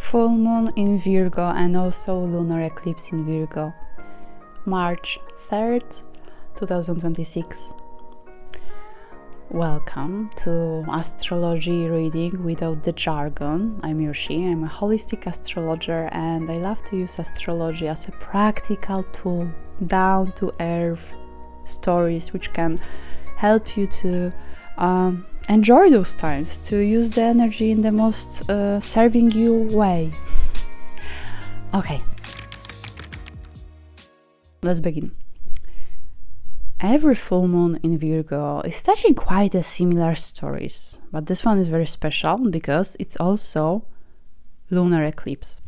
full moon in Virgo and also lunar eclipse in Virgo, March 3rd, 2026. Welcome to Astrology reading without the jargon. I'm Yoshi, I'm a holistic astrologer, and I love to use astrology as a practical tool, down to earth stories which can help you to enjoy those times, to use the energy in the most serving you way. Okay, let's begin. Every full moon in Virgo is touching quite a similar stories, but this one is very special because it's also lunar eclipse,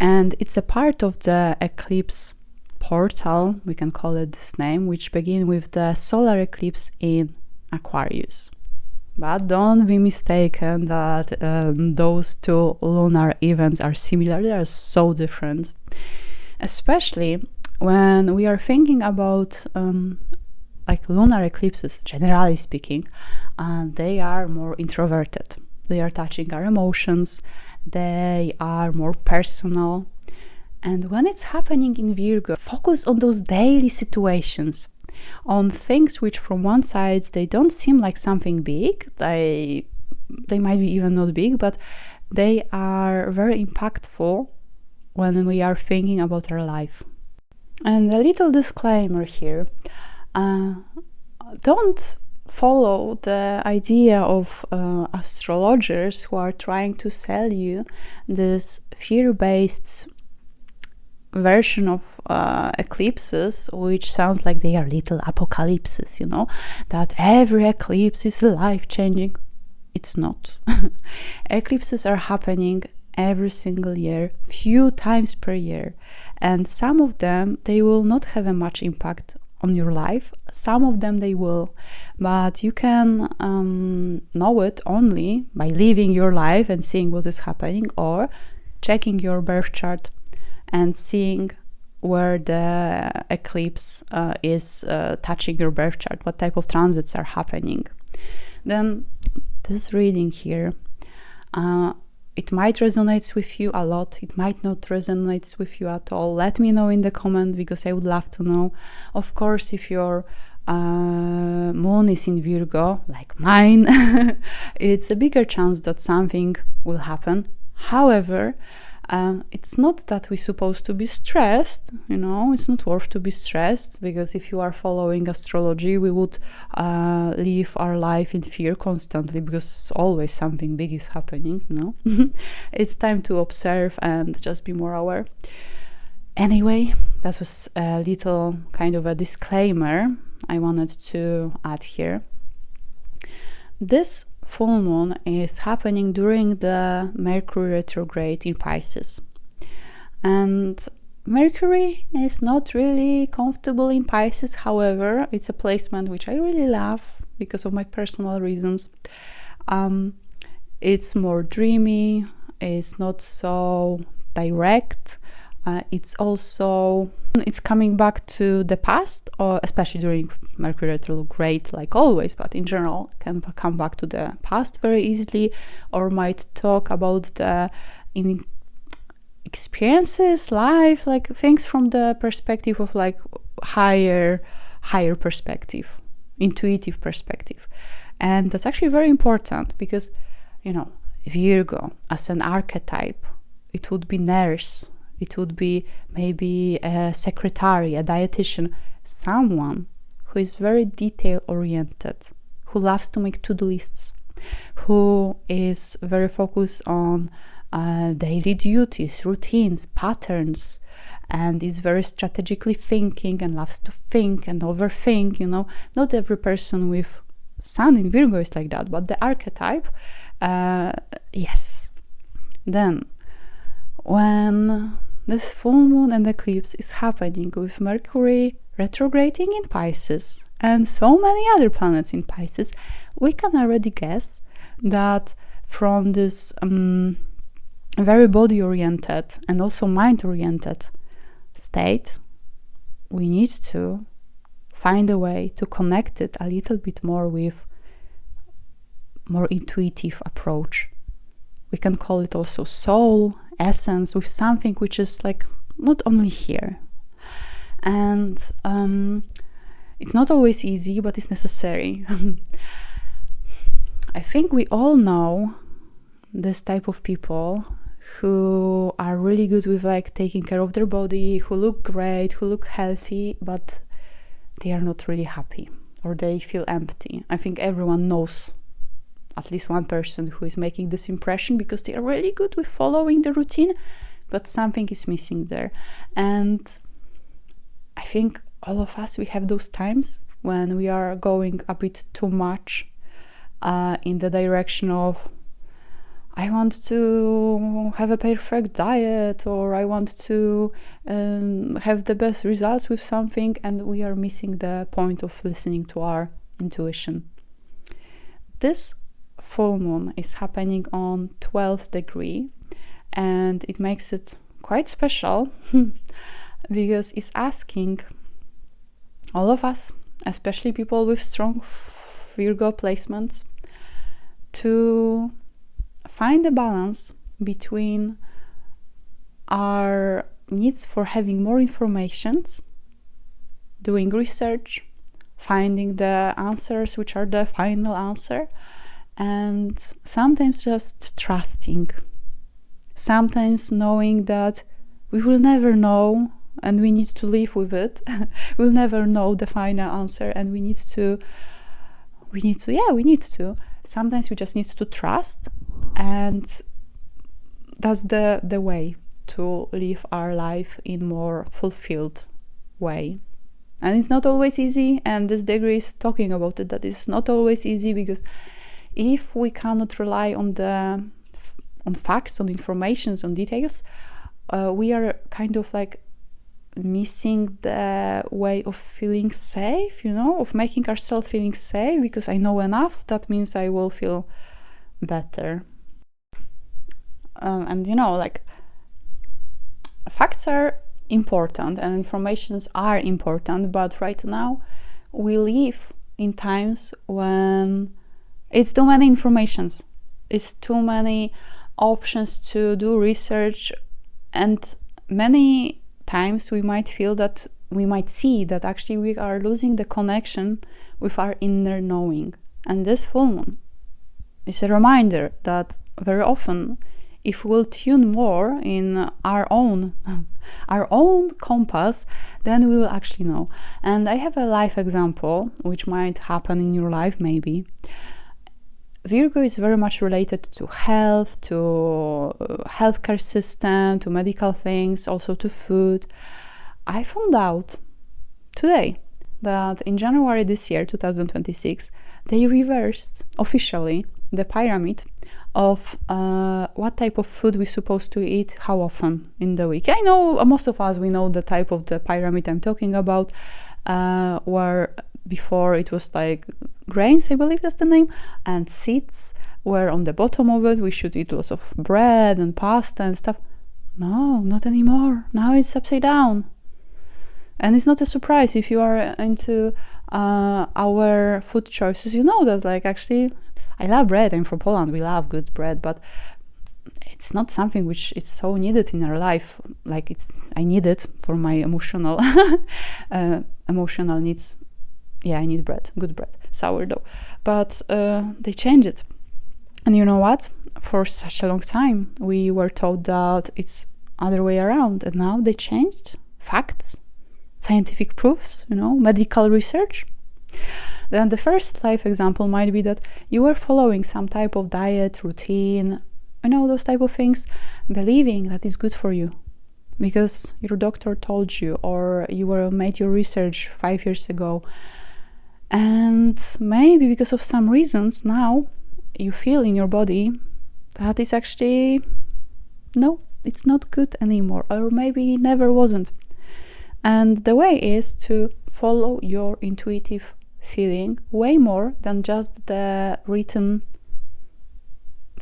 and it's a part of the eclipse portal, we can call it this name, which begin with the solar eclipse in Aquarius. But don't be mistaken that those two lunar events are similar. They are so different, especially when we are thinking about like lunar eclipses. Generally speaking, they are more introverted. They are touching our emotions. They are more personal. And when it's happening in Virgo, focus on those daily situations, on things which from one side they don't seem like something big. They might be even not big, but they are very impactful when we are thinking about our life. And a little disclaimer here, don't follow the idea of astrologers who are trying to sell you this fear-based version of eclipses, which sounds like they are little apocalypses, that every eclipse is life-changing. It's not. Eclipses are happening every single year, few times per year, and some of them they will not have a much impact on your life, some of them they will, but you can know it only by living your life and seeing what is happening, or checking your birth chart and seeing where the eclipse is touching your birth chart, what type of transits are happening. Then this reading here, it might resonate with you a lot, it might not resonate with you at all. Let me know in the comment, because I would love to know. Of course, if your moon is in Virgo, like mine, it's a bigger chance that something will happen. However, it's not that we're supposed to be stressed, it's not worth to be stressed, because if you are following astrology, we would live our life in fear constantly, because always something big is happening, It's time to observe and just be more aware. Anyway, that was a little kind of a disclaimer I wanted to add here. This full moon is happening during the Mercury retrograde in Pisces, and Mercury is not really comfortable in Pisces. However, it's a placement which I really love because of my personal reasons. It's more dreamy, it's not so direct, it's coming back to the past, or especially during Mercury retrograde, like always, but in general can come back to the past very easily, or might talk about the experiences, life, like things from the perspective of like higher perspective, intuitive perspective. And that's actually very important, because Virgo as an archetype, it would be nurse, it would be maybe a secretary, a dietitian, someone who is very detail oriented, who loves to make to-do lists, who is very focused on daily duties, routines, patterns, and is very strategically thinking and loves to think and overthink. Not every person with Sun in Virgo is like that, but the archetype, yes. Then when this full moon and eclipse is happening with Mercury retrograding in Pisces and so many other planets in Pisces, we can already guess that from this very body-oriented and also mind-oriented state, we need to find a way to connect it a little bit more with more intuitive approach, we can call it also soul, essence, with something which is like not only here. And it's not always easy, but it's necessary. I think we all know this type of people who are really good with like taking care of their body, who look great, who look healthy, but they are not really happy, or they feel empty. I think everyone knows at least one person who is making this impression, because they are really good with following the routine, but something is missing there. And I think all of us, we have those times when we are going a bit too much in the direction of, I want to have a perfect diet, or I want to have the best results with something, and we are missing the point of listening to our intuition. This full moon is happening on 12th degree, and it makes it quite special because it's asking all of us, especially people with strong Virgo placements, to find a balance between our needs for having more informations, doing research, finding the answers which are the final answer, and sometimes just trusting, sometimes knowing that we will never know and we need to live with it. We'll never know the final answer, and we need to. Sometimes we just need to trust, and that's the way to live our life in more fulfilled way. And it's not always easy, and this degree is talking about it, that it's not always easy, because if we cannot rely on facts, on informations, on details, we are kind of like missing the way of feeling safe, of making ourselves feeling safe, because I know enough, that means I will feel better. And like, facts are important and informations are important, but right now we live in times when it's too many informations, it's too many options to do research, and many times we might see that actually we are losing the connection with our inner knowing. And this full moon is a reminder that very often, if we'll tune more in our own compass, then we will actually know. And I have a life example which might happen in your life maybe. Virgo is very much related to health, to healthcare system, to medical things, also to food. I found out today that in January this year, 2026, they reversed officially the pyramid of what type of food we're supposed to eat, how often in the week. I know most of us, we know the type of the pyramid I'm talking about, where before it was like grains, I believe that's the name, and seeds were on the bottom of it. We should eat lots of bread and pasta and stuff. No, not anymore. Now it's upside down. And it's not a surprise if you are into our food choices. You know that, like, actually, I love bread. I'm from Poland. We love good bread, but it's not something which is so needed in our life. Like, I need it for my emotional needs. Yeah, I need bread, good bread, sourdough. But they changed it. And you know what? For such a long time, we were told that it's other way around. And now they changed facts, scientific proofs, medical research. Then the first life example might be that you were following some type of diet, routine, those type of things, believing that it's good for you because your doctor told you, or you made your research 5 years ago. And maybe because of some reasons now you feel in your body that it's actually, no, it's not good anymore, or maybe never wasn't. And the way is to follow your intuitive feeling way more than just the written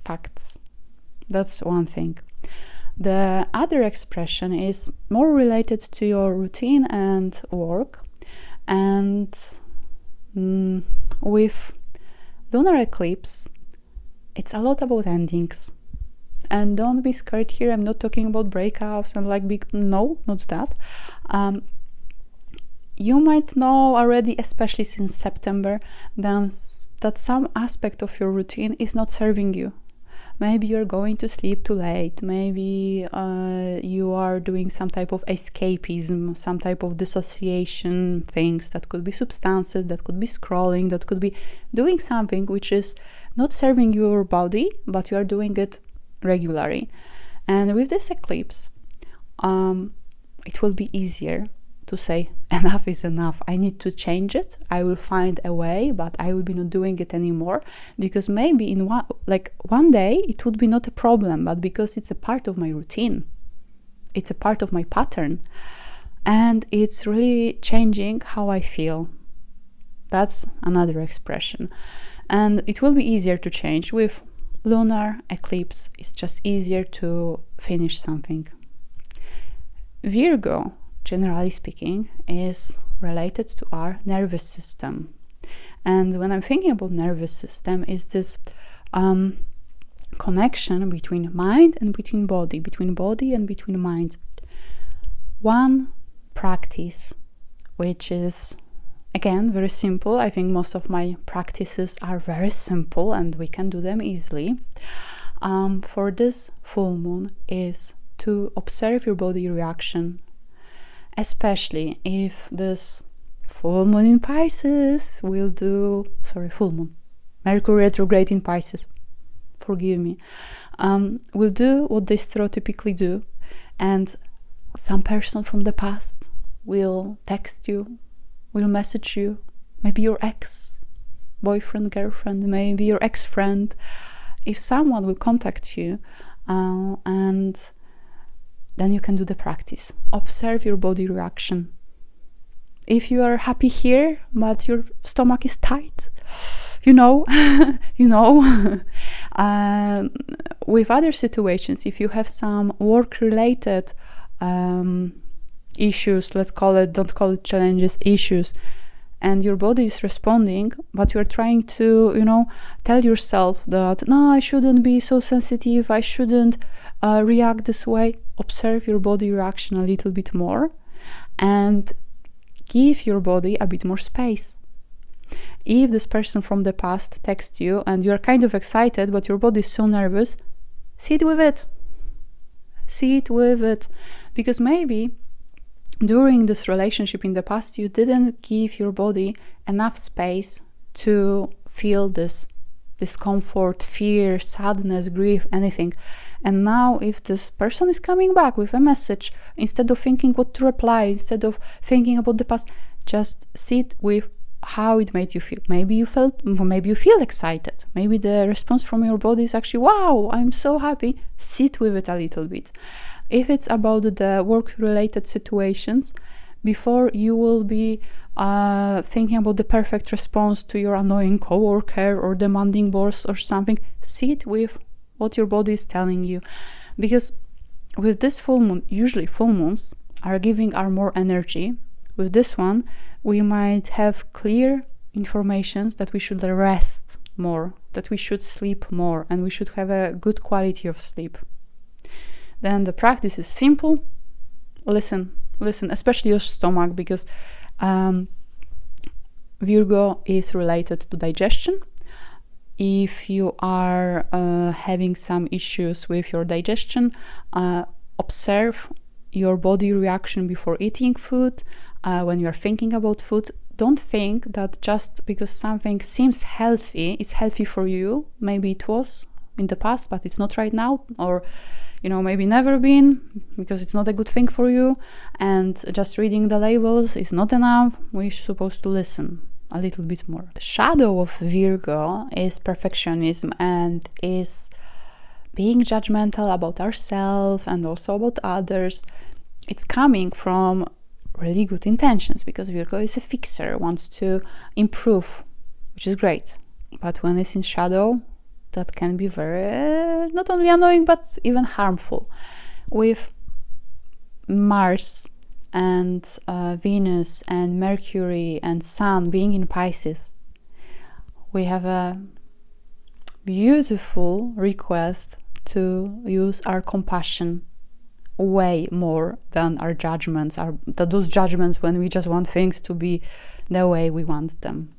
facts. That's one thing. The other expression is more related to your routine and work. And with lunar eclipse, it's a lot about endings. And don't be scared here. I'm not talking about breakups and like big, no, not that. You might know already, especially since September, then that some aspect of your routine is not serving you. Maybe you're going to sleep too late. Maybe you are doing some type of escapism, some type of dissociation things. That could be substances, that could be scrolling, that could be doing something which is not serving your body, but you are doing it regularly. And with this eclipse, it will be easier to say enough is enough. I need to change it. I will find a way, but I will be not doing it anymore, because maybe in one day it would be not a problem, but because it's a part of my routine, it's a part of my pattern, and it's really changing how I feel. That's another expression. And it will be easier to change with lunar eclipse. It's just easier to finish something. Virgo, generally speaking, is related to our nervous system. And when I'm thinking about nervous system, is this connection between mind and between body and between mind. One practice, which is, again, very simple. I think most of my practices are very simple and we can do them easily. For this full moon is to observe your body reaction, especially if this full moon in Pisces will do, full moon, Mercury retrograde in Pisces, forgive me, will do what they stereotypically do, and some person from the past will text you, will message you, maybe your ex-boyfriend, girlfriend, maybe your ex-friend. If someone will contact you, and then you can do the practice. Observe your body reaction. If you are happy here, but your stomach is tight, With other situations, if you have some work-related issues, let's call it, don't call it challenges, issues, and your body is responding, but you're trying to, tell yourself that, no, I shouldn't be so sensitive, I shouldn't react this way. Observe your body reaction a little bit more and give your body a bit more space. If this person from the past texts you and you're kind of excited, but your body is so nervous, sit with it. Sit with it. Because maybe during this relationship in the past, you didn't give your body enough space to feel this discomfort, fear, sadness, grief, anything. And now if this person is coming back with a message, instead of thinking what to reply, instead of thinking about the past, just sit with how it made you feel. Maybe you feel excited. Maybe the response from your body is actually, wow, I'm so happy. Sit with it a little bit. If it's about the work-related situations, before you will be thinking about the perfect response to your annoying coworker or demanding boss or something, sit with what your body is telling you. Because with this full moon, usually full moons are giving our more energy. With this one, we might have clear informations that we should rest more, that we should sleep more, and we should have a good quality of sleep. Then the practice is simple. Listen, especially your stomach, because Virgo is related to digestion. If you are having some issues with your digestion, observe your body reaction before eating food. When you're thinking about food, don't think that just because something seems healthy is healthy for you. Maybe it was in the past, but it's not right now, or maybe never been, because it's not a good thing for you, and just reading the labels is not enough. We're supposed to listen a little bit more. The shadow of Virgo is perfectionism and is being judgmental about ourselves and also about others. It's coming from really good intentions, because Virgo is a fixer, wants to improve, which is great. But when it's in shadow, that can be very, not only annoying, but even harmful. With Mars and Venus and Mercury and Sun being in Pisces, we have a beautiful request to use our compassion way more than our judgments, those judgments when we just want things to be the way we want them.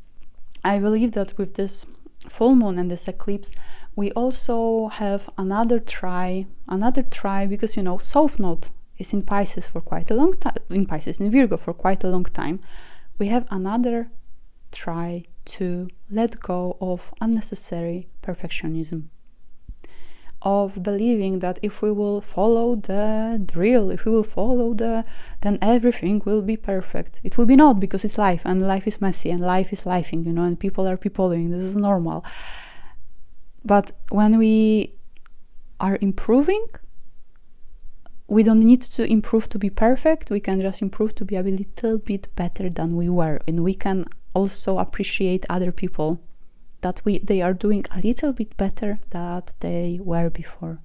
I believe that with this full moon and this eclipse, we also have another try, because, you know, South Node is in Pisces for quite a long time, in Virgo for quite a long time. We have another try to let go of unnecessary perfectionism, of believing that if we will follow the drill, if we will follow then everything will be perfect. It will be not, because it's life, and life is messy, and life is lifing, you know, and people are peopling. This is normal. But when we are improving, we don't need to improve to be perfect. We can just improve to be a little bit better than we were, and we can also appreciate other people, that they are doing a little bit better than they were before.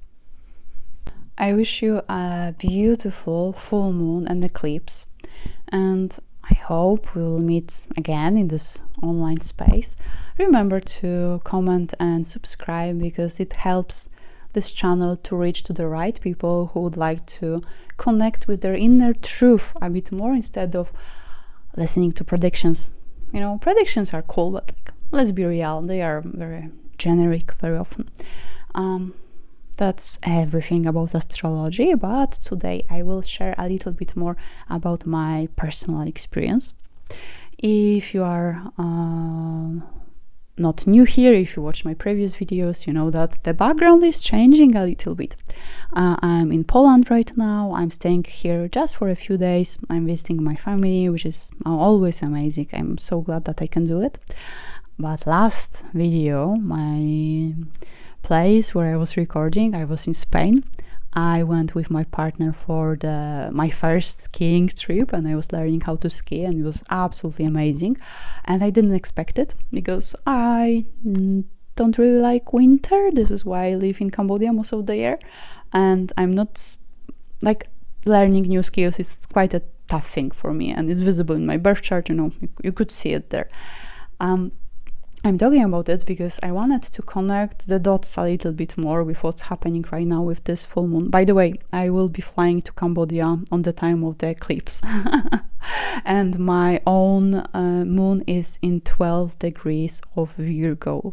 I wish you a beautiful full moon and eclipse, and I hope we will meet again in this online space. Remember to comment and subscribe, because it helps this channel to reach to the right people who would like to connect with their inner truth a bit more, instead of listening to predictions. You know, predictions are cool, but like, let's be real, they are very generic very often. That's everything about astrology, but today I will share a little bit more about my personal experience. If you are not new here, if you watch my previous videos, you know that the background is changing a little bit. I'm in Poland right now. I'm staying here just for a few days. I'm visiting my family, which is always amazing. I'm so glad that I can do it. But last video, my place where I was recording, I was in Spain. I went with my partner for my first skiing trip, and I was learning how to ski, and it was absolutely amazing. And I didn't expect it, because I don't really like winter. This is why I live in Cambodia most of the year, and I'm not like, learning new skills is quite a tough thing for me, and it's visible in my birth chart. You know, you could see it there. I'm talking about it because I wanted to connect the dots a little bit more with what's happening right now with this full moon. By the way, I will be flying to Cambodia on the time of the eclipse. And my own moon is in 12 degrees of Virgo.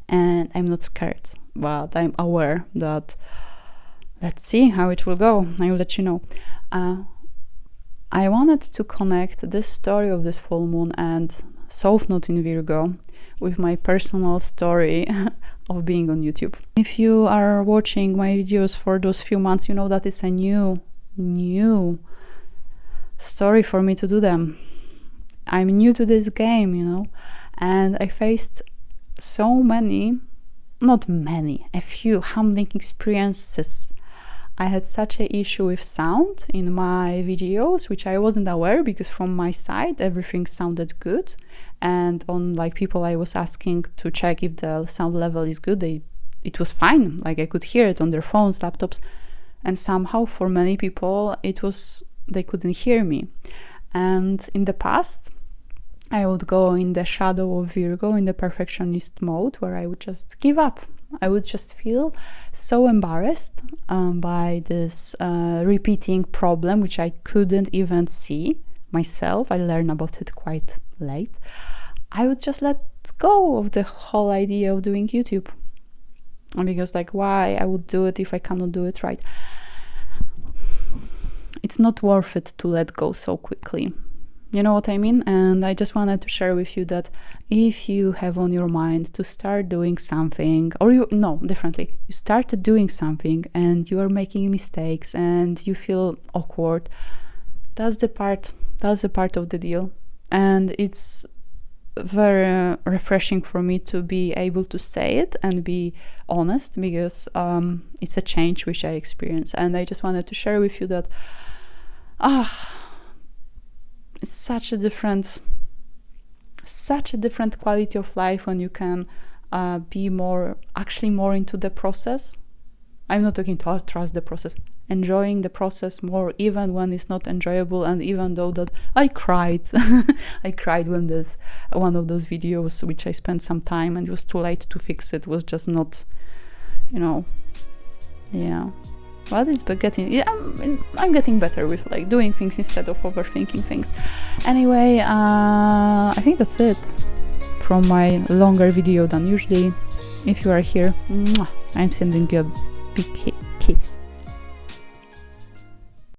And I'm not scared, but I'm aware that, let's see how it will go. I will let you know. I wanted to connect this story of this full moon and South Node in Virgo with my personal story of being on YouTube. If you are watching my videos for those few months, you know that it's a new story for me to do them. I'm new to this game, you know, and I faced so many, not many, a few humbling experiences. I had such an issue with sound in my videos, which I wasn't aware, because from my side everything sounded good, and on like people I was asking to check if the sound level is good, it was fine. Like I could hear it on their phones, laptops, and somehow for many people they couldn't hear me. And in the past I would go in the shadow of Virgo, in the perfectionist mode, where I would just give up. I would just feel so embarrassed by this repeating problem, which I couldn't even see myself. I learned about it quite late. I would just let go of the whole idea of doing YouTube, because like, why I would do it if I cannot do it right? It's not worth it to let go so quickly. You know what I mean? And I just wanted to share with you that if you have on your mind to start doing something, or you started doing something and you are making mistakes and you feel awkward, that's the part of the deal. And it's very refreshing for me to be able to say it and be honest, because it's a change which I experienced. And I just wanted to share with you that it's such a different quality of life when you can be more into the process. I'm not talking to trust the process, enjoying the process more, even when it's not enjoyable. And even though that I cried I cried when one of those videos which I spent some time and it was too late to fix it was just not, Yeah, well, it's getting, yeah, I'm getting better with like doing things instead of overthinking things. Anyway, I think that's it from my longer video than usually. If you are here, I'm sending you a big kiss.